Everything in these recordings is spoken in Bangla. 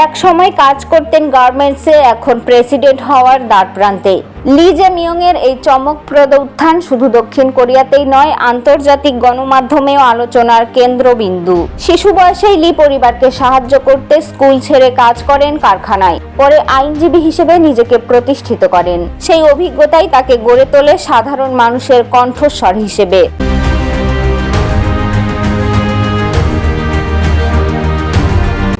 এক সময় কাজ করতেন গার্মেন্টসে, এখন প্রেসিডেন্ট হওয়ার দ্বারপ্রান্তে। লি জে-মিয়ং এর এই চমকপ্রদ উত্থান শুধু দক্ষিণ কোরিয়াতেই নয়, আন্তর্জাতিক গণমাধ্যমেও আলোচনার কেন্দ্রবিন্দু। শিশু বয়সেই লি পরিবারকে সাহায্য করতে স্কুল ছেড়ে কাজ করেন কারখানায়। পরে আইনজীবী হিসেবে নিজেকে প্রতিষ্ঠিত করেন। সেই অভিজ্ঞতাই তাকে গড়ে তোলে সাধারণ মানুষের কণ্ঠস্বর হিসেবে।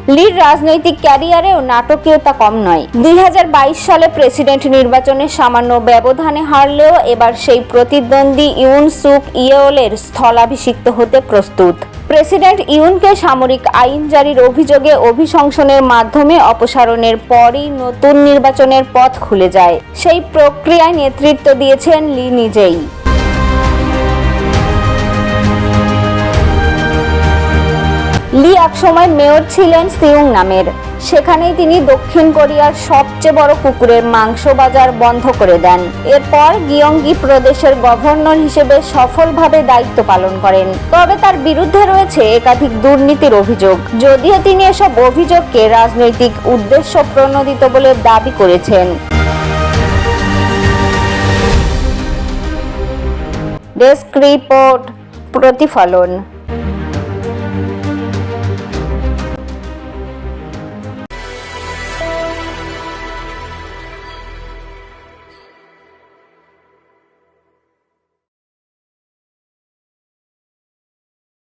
লির রাজনৈতিক ক্যারিয়ারেও নাটকীয়তা কম নয়। 2022 সালে প্রেসিডেন্ট নির্বাচনে সামান্য ব্যবধানে হারলেও এবার সেই প্রতিদ্বন্দ্বী ইউন সুক ইয়েওলের স্থলাভিষিক্ত হতে প্রস্তুত। প্রেসিডেন্ট ইউনকে সামরিক আইন জারির অভিযোগে অভিশংসনের মাধ্যমে অপসারণের পরই নতুন নির্বাচনের পথ খুলে যায়। সেই প্রক্রিয়ায় নেতৃত্ব দিয়েছেন লি নিজেই। লি একসময় মেয়র ছিলেন সিউং নামের। সেখানেই তিনি দক্ষিণ কোরিয়ার সবচেয়ে বড় কুকুরের মাংস বাজার বন্ধ করে দেন। এরপর গিয়ংগি প্রদেশের গভর্নর হিসেবে সফলভাবে দায়িত্ব পালন করেন। তবে তার বিরুদ্ধে রয়েছে একাধিক দুর্নীতির অভিযোগ, যদিও তিনি এসব অভিযোগকে রাজনৈতিক উদ্দেশ্য প্রণোদিত বলে দাবি করেছেন। ডেস্ক রিপোর্ট, প্রতিফলন।